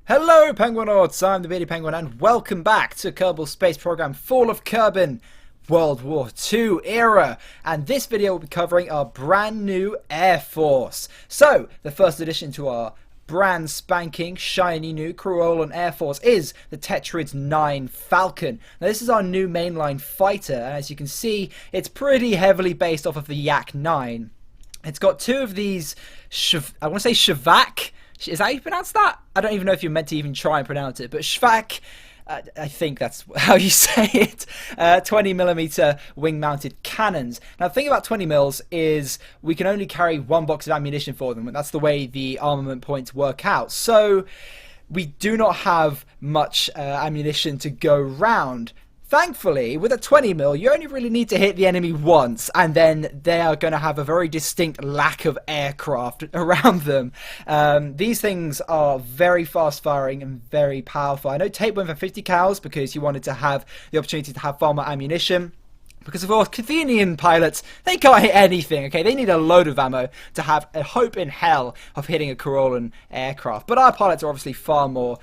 Hello Penguinauds, I'm the Beardy Penguin and welcome back to Kerbal Space Program Fall of Kerbin, World War II era, and this video will be covering our brand new Air Force. So, the first addition to our brand spanking, shiny new Kruolan Airforce is the Tetris 9 Falcon. Now this is our new mainline fighter, and as you can see, it's pretty heavily based off of the Yak 9. It's got two of these, I want to say Shavak. Is that how you pronounce that? I don't even know if you're meant to even try and pronounce it, but Shvak, I think that's how you say it, 20mm wing-mounted cannons. Now the thing about 20 mils is we can only carry one box of ammunition for them, and that's the way the armament points work out. So we do not have much ammunition to go round. Thankfully, with a 20mm, you only really need to hit the enemy once, and then they are going to have a very distinct lack of aircraft around them. These things are very fast-firing and very powerful. I know Tape went for 50 cals because you wanted to have the opportunity to have far more ammunition. Because, of course, Kerthenian pilots, they can't hit anything, okay? They need a load of ammo to have a hope in hell of hitting a Kruolan aircraft. But our pilots are obviously far more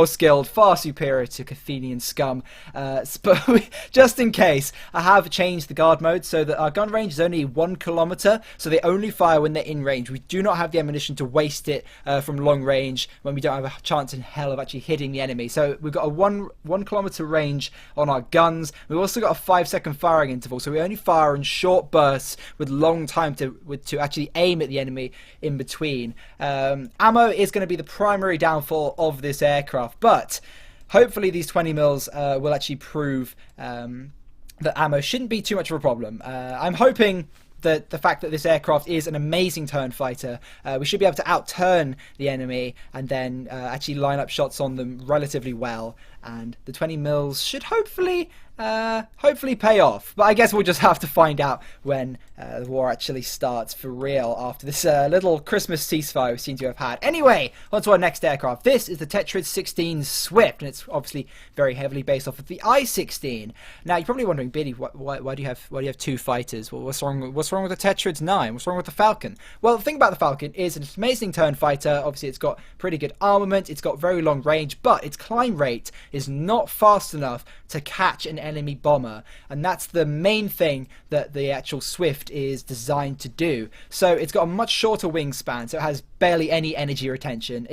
skilled, far superior to Kerthenian scum. But just in case, I have changed the guard mode so that our gun range is only 1 kilometer, so they only fire when they're in range. We do not have the ammunition to waste it from long range when we don't have a chance in hell of actually hitting the enemy. So we've got a 1 kilometer range on our guns. We've also got a 5-second firing interval, so we only fire in short bursts with long time to actually aim at the enemy in between. Ammo is going to be the primary downfall of this aircraft, but hopefully these 20 mils will actually prove that ammo shouldn't be too much of a problem. I'm hoping that the fact that this aircraft is an amazing turn fighter, we should be able to outturn the enemy and then actually line up shots on them relatively well, and the 20 mils should hopefully pay off. But I guess we'll just have to find out when the war actually starts for real after this little Christmas ceasefire we seem to have had. Anyway, on to our next aircraft. This is the Tetris 16 Swift, and it's obviously very heavily based off of the I-16. Now you're probably wondering, Biddy, why do you have two fighters? Well, what's wrong with the Tetris 9? What's wrong with the Falcon? Well, the thing about the Falcon is it's an amazing turn fighter. Obviously, it's got pretty good armament. It's got very long range, but its climb rate is not fast enough to catch an enemy bomber, and that's the main thing that the actual Swift is designed to do. So it's got a much shorter wingspan, so it has barely any energy retention.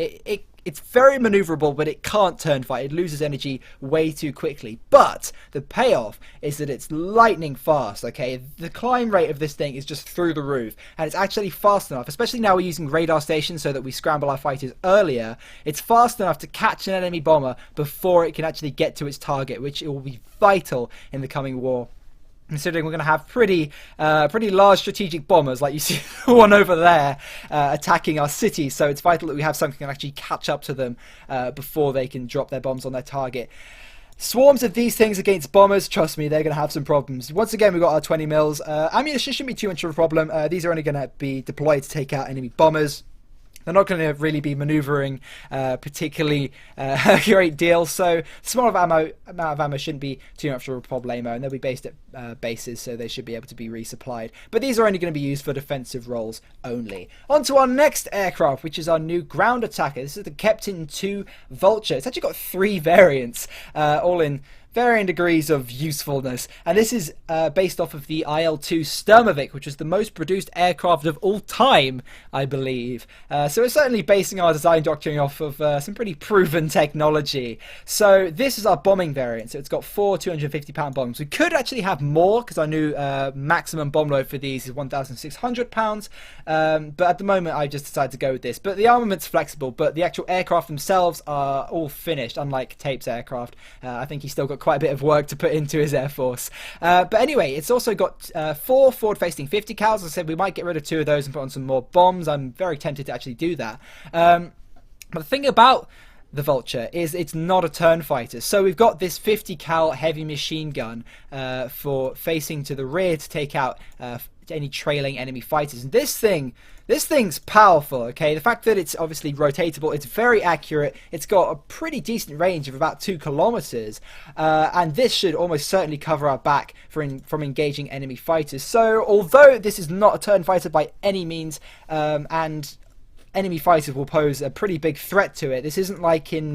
It's very maneuverable, but it can't turn fight. It loses energy way too quickly. But the payoff is that it's lightning fast, okay? The climb rate of this thing is just through the roof, and it's actually fast enough, especially now we're using radar stations so that we scramble our fighters earlier. It's fast enough to catch an enemy bomber before it can actually get to its target, which it will be vital in the coming war, considering we're going to have pretty large strategic bombers, like you see the one over there, attacking our cities. So it's vital that we have something that can actually catch up to them before they can drop their bombs on their target. Swarms of these things against bombers, trust me, they're going to have some problems. Once again, we've got our 20 mils. Ammunition shouldn't be too much of a problem. These are only going to be deployed to take out enemy bombers. They're not going to really be maneuvering particularly a great deal, so small amount of ammo shouldn't be too much of a problemo, and they'll be based at bases, so they should be able to be resupplied. But these are only going to be used for defensive roles only. On to our next aircraft, which is our new ground attacker. This is the Kerbin 2 Vulture. It's actually got 3 variants, all in varying degrees of usefulness, and this is based off of the IL-2 Sturmovik, which is the most produced aircraft of all time, I believe. So we're certainly basing our design doctrine off of some pretty proven technology. So this is our bombing variant, so it's got 4 250-pound bombs. We could actually have more, because our new maximum bomb load for these is 1,600 pounds, but at the moment I just decided to go with this. But the armament's flexible, but the actual aircraft themselves are all finished, unlike Tape's aircraft. I think he's still got quite a bit of work to put into his Air Force. But anyway, it's also got 4 forward-facing 50 cals. As I said, we might get rid of 2 of those and put on some more bombs. I'm very tempted to actually do that. But the thing about the Vulture is it's not a turn fighter. So we've got this 50 cal heavy machine gun for facing to the rear to take out any trailing enemy fighters. And this thing's powerful, okay? The fact that it's obviously rotatable, it's very accurate, it's got a pretty decent range of about 2 kilometers, and this should almost certainly cover our back from engaging enemy fighters. So although this is not a turn fighter by any means, and enemy fighters will pose a pretty big threat to it. This isn't like in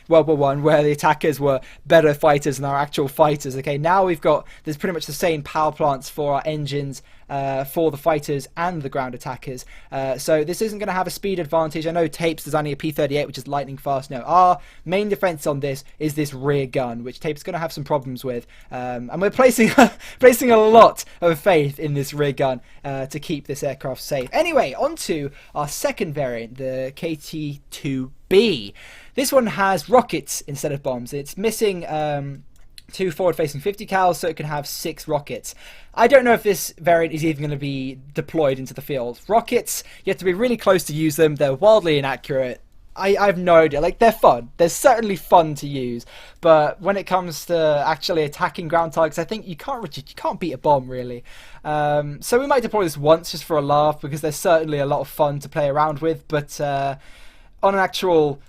World War One, where the attackers were better fighters than our actual fighters. Okay, now there's pretty much the same power plants for our engines, for the fighters and the ground attackers. So this isn't going to have a speed advantage. I know Tape's designing a P-38, which is lightning fast. No, our main defense on this is this rear gun, which Tape's going to have some problems with. And we're placing a lot of faith in this rear gun to keep this aircraft safe. Anyway, on to our second variant, the KT-2B. This one has rockets instead of bombs. It's missing 2 forward-facing 50 cals, so it can have 6 rockets. I don't know if this variant is even going to be deployed into the field. Rockets, you have to be really close to use them. They're wildly inaccurate. I have no idea. Like, they're fun. They're certainly fun to use, but when it comes to actually attacking ground targets, I think you can't beat a bomb, really. So we might deploy this once just for a laugh, because they're certainly a lot of fun to play around with. But on an actual,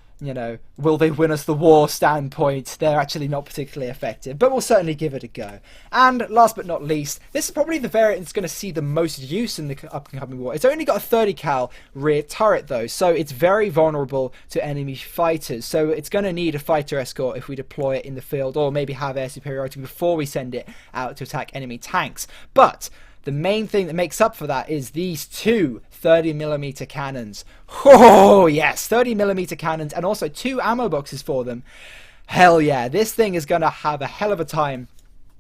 will they win us the war standpoint, they're actually not particularly effective, but we'll certainly give it a go. And last but not least, this is probably the variant that's going to see the most use in the upcoming war. It's only got a 30 cal rear turret though, so it's very vulnerable to enemy fighters. So it's going to need a fighter escort if we deploy it in the field, or maybe have air superiority before we send it out to attack enemy tanks. But the main thing that makes up for that is these 2 30mm cannons. Oh yes, 30mm cannons, and also 2 ammo boxes for them. Hell yeah, this thing is going to have a hell of a time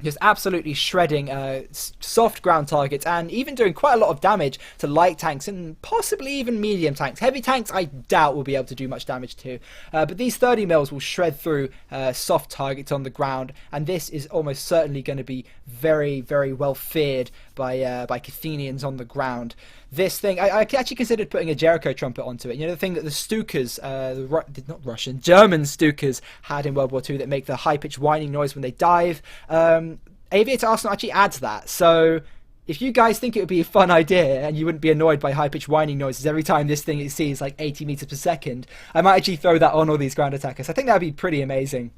just absolutely shredding soft ground targets, and even doing quite a lot of damage to light tanks and possibly even medium tanks. Heavy tanks I doubt will be able to do much damage to, but these 30mm will shred through soft targets on the ground, and this is almost certainly going to be very, very well feared by Kerthenians on the ground. This thing, I actually considered putting a Jericho trumpet onto it. You know, the thing that the Stukas, German Stukas had in World War II that make the high-pitched whining noise when they dive. Aviator Arsenal actually adds that. So if you guys think it would be a fun idea and you wouldn't be annoyed by high-pitched whining noises every time this thing sees like 80 meters per second, I might actually throw that on all these ground attackers. I think that would be pretty amazing.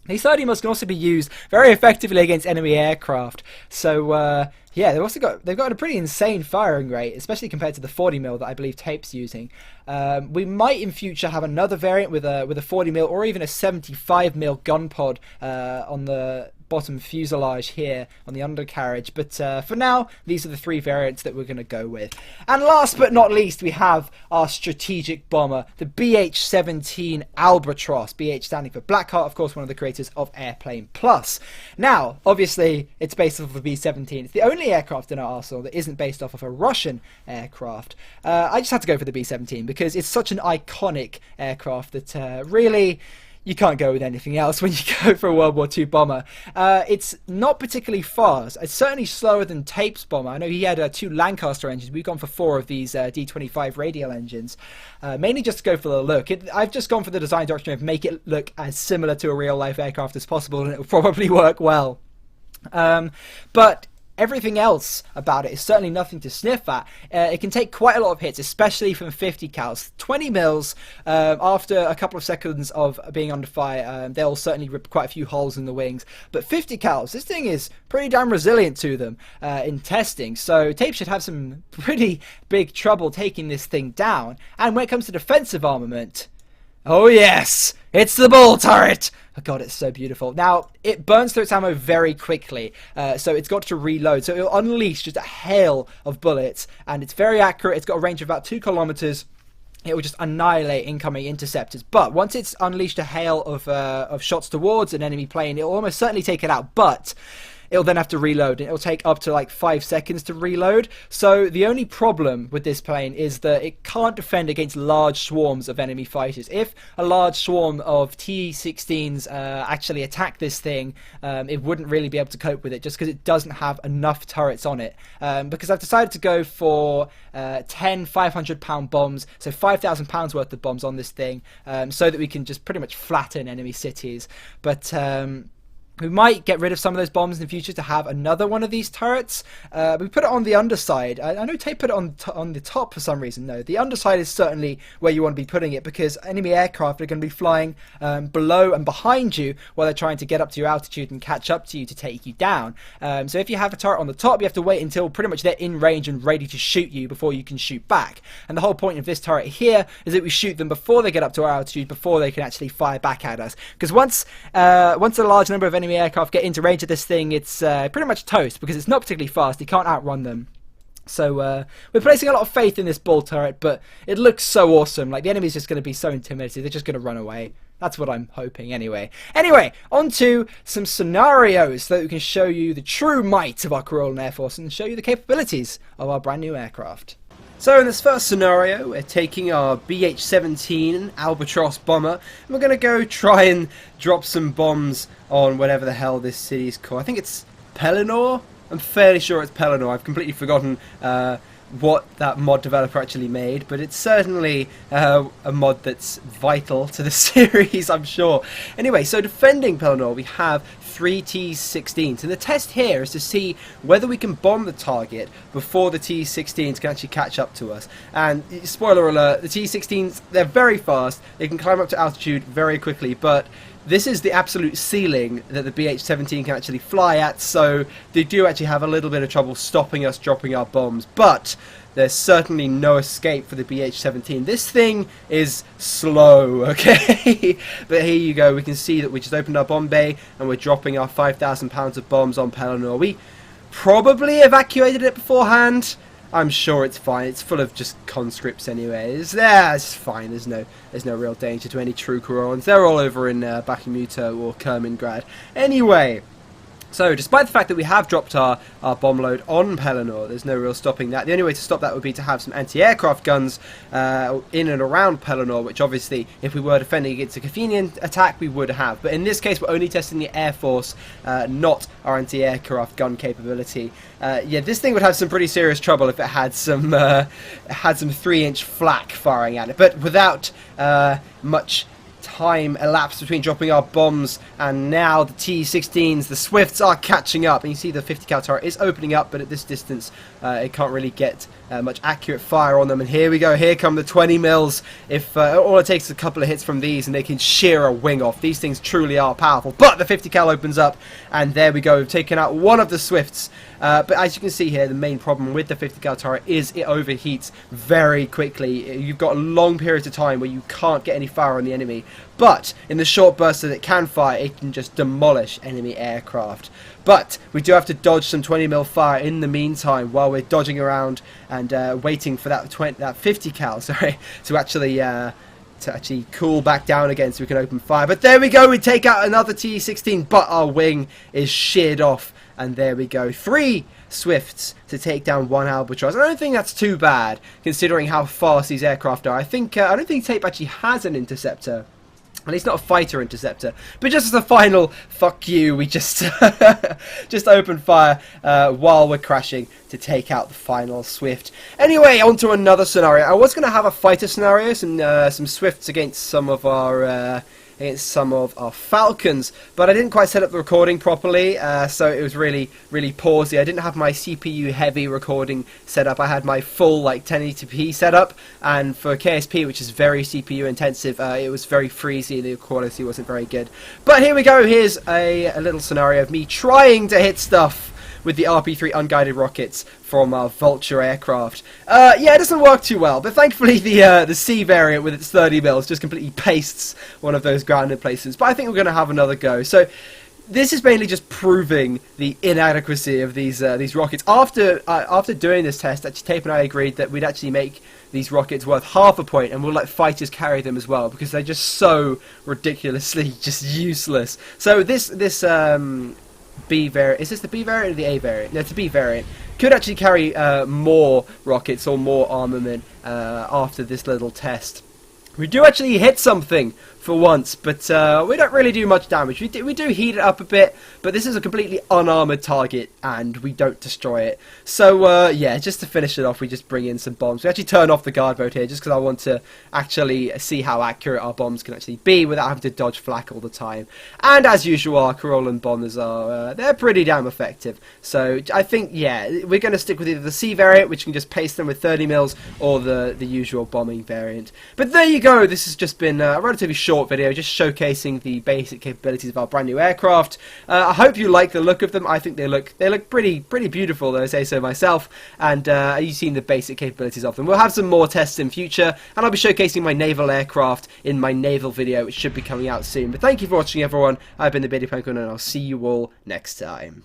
These 30mm can also be used very effectively against enemy aircraft. So yeah, they've got a pretty insane firing rate, especially compared to the 40mm that I believe Tape's using. We might in future have another variant with a 40mm or even a 75mm gun pod on the bottom fuselage here on the undercarriage, but for now these are the 3 variants that we're going to go with. And last but not least, we have our strategic bomber, the BH-17 Albatross, BH standing for Blackheart, of course one of the creators of Airplane Plus. Now obviously it's based off of the B-17. It's the only aircraft in our arsenal that isn't based off of a Russian aircraft. I just had to go for the B-17 because it's such an iconic aircraft that really you can't go with anything else when you go for a World War II bomber. It's not particularly fast. It's certainly slower than Tape's bomber. I know he had 2 Lancaster engines. We've gone for 4 of these D25 radial engines, mainly just to go for the look. I've just gone for the design doctrine of make it look as similar to a real-life aircraft as possible, and it will probably work well. But everything else about it is certainly nothing to sniff at. It can take quite a lot of hits, especially from 50 cals. 20 mils, after a couple of seconds of being under fire, they'll certainly rip quite a few holes in the wings. But 50 cals, this thing is pretty damn resilient to them in testing. So Tape should have some pretty big trouble taking this thing down. And when it comes to defensive armament, oh yes, it's the bull turret! Oh god, it's so beautiful. Now, it burns through its ammo very quickly, so it's got to reload. So it'll unleash just a hail of bullets, and it's very accurate. It's got a range of about 2 kilometers. It will just annihilate incoming interceptors. But once it's unleashed a hail of shots towards an enemy plane, it'll almost certainly take it out. But it'll then have to reload, and it'll take up to like 5 seconds to reload. So the only problem with this plane is that it can't defend against large swarms of enemy fighters. If a large swarm of T-16s actually attack this thing, it wouldn't really be able to cope with it, just because it doesn't have enough turrets on it. Because I've decided to go for 10 500-pound bombs, so 5,000 pounds worth of bombs on this thing, so that we can just pretty much flatten enemy cities. But We might get rid of some of those bombs in the future to have another one of these turrets. We put it on the underside. I know Tape put it on the top for some reason. No, the underside is certainly where you want to be putting it, because enemy aircraft are going to be flying below and behind you while they're trying to get up to your altitude and catch up to you to take you down. So if you have a turret on the top, you have to wait until pretty much they're in range and ready to shoot you before you can shoot back. And the whole point of this turret here is that we shoot them before they get up to our altitude, before they can actually fire back at us. Because once a large number of enemy aircraft get into range of this thing, it's pretty much toast, because it's not particularly fast. You can't outrun them. So we're placing a lot of faith in this ball turret, but it looks so awesome. Like, the enemy's just going to be so intimidated, they're just going to run away. That's what I'm hoping anyway. Anyway, on to some scenarios so that we can show you the true might of our Kruolan Air Force and show you the capabilities of our brand new aircraft. So in this first scenario, we're taking our BH-17 Albatross bomber, and we're going to go try and drop some bombs on whatever the hell this city is called. I think it's Pelennor? I'm fairly sure it's Pelennor. I've completely forgotten what that mod developer actually made, but it's certainly a mod that's vital to the series, I'm sure. Anyway, so defending Pelennor, we have 3 T-16s, and the test here is to see whether we can bomb the target before the T-16s can actually catch up to us. And spoiler alert, the T-16s, they're very fast, they can climb up to altitude very quickly, but this is the absolute ceiling that the BH-17 can actually fly at, so they do actually have a little bit of trouble stopping us dropping our bombs. But there's certainly no escape for the BH-17. This thing is slow, okay? But here you go, we can see that we just opened our bomb bay and we're dropping our 5,000 pounds of bombs on Pelennor. We probably evacuated it beforehand. I'm sure it's fine. It's full of just conscripts anyway. It's fine. There's no real danger to any true Kruolans. They're all over in Bakhmuto or Kermingrad. Anyway, so despite the fact that we have dropped our bomb load on Pelennor, there's no real stopping that. The only way to stop that would be to have some anti-aircraft guns in and around Pelennor, which obviously, if we were defending against a Kerthenian attack, we would have. But in this case, we're only testing the Air Force, not our anti-aircraft gun capability. Yeah, this thing would have some pretty serious trouble if it had some 3-inch flak firing at it. But without much time elapsed between dropping our bombs and now the T-16s, the Swifts are catching up, and you see the 50 cal turret is opening up, but at this distance it can't really get much accurate fire on them. And here we go, here come the 20 mils. If all it takes is a couple of hits from these and they can shear a wing off. These things truly are powerful. But the 50 cal opens up, and there we go, we've taken out one of the Swifts. But as you can see here, the main problem with the 50 cal turret is it overheats very quickly. You've got long periods of time where you can't get any fire on the enemy, but in the short bursts that it can fire, it can just demolish enemy aircraft. But we do have to dodge some 20mm fire in the meantime while we're dodging around and waiting for that 50 cal, sorry, to actually cool back down again so we can open fire. But there we go, we take out another T-16, but our wing is sheared off. And there we go, 3 Swifts to take down 1 Albatross. I don't think that's too bad, considering how fast these aircraft are. I don't think Tape actually has an interceptor. At least not a fighter interceptor. But just as a final fuck you, we just just open fire while we're crashing to take out the final Swift. Anyway, on to another scenario. I was going to have a fighter scenario, some Swifts against some of our Falcons, but I didn't quite set up the recording properly, so it was really pausey. I didn't have my CPU heavy recording set up. I had my full 1080p setup, and for KSP, which is very CPU intensive, it was very freezy. The quality wasn't very good. But here we go. Here's a little scenario of me trying to hit stuff with the RP3 unguided rockets from our Vulture aircraft. Yeah, it doesn't work too well, but thankfully the C variant with its 30 mils just completely pastes one of those grounded places. But I think we're going to have another go. So this is mainly just proving the inadequacy of these rockets. After doing this test, actually Tape and I agreed that we'd actually make these rockets worth half a point, and we'll let fighters carry them as well, because they're just so ridiculously just useless. So this B variant, is this the B variant or the A variant? No, it's the B variant. Could actually carry more rockets or more armament after this little test. We do actually hit something for once, but we don't really do much damage. We do heat it up a bit, but this is a completely unarmored target, and we don't destroy it. So, yeah, just to finish it off, we just bring in some bombs. We actually turn off the guard mode here, just because I want to actually see how accurate our bombs can actually be without having to dodge flak all the time. And as usual, our Kruolan bombers are, they're pretty damn effective. So, I think, yeah, we're going to stick with either the C variant, which can just paste them with 30 mils, or the usual bombing variant. But there you go, this has just been a relatively short video, just showcasing the basic capabilities of our brand new aircraft. I hope you like the look of them. I think they look pretty beautiful, though I say so myself, and you've seen the basic capabilities of them. We'll have some more tests in future, and I'll be showcasing my naval aircraft in my naval video, which should be coming out soon. But thank you for watching, everyone. I've been the Baby Penguin, and I'll see you all next time.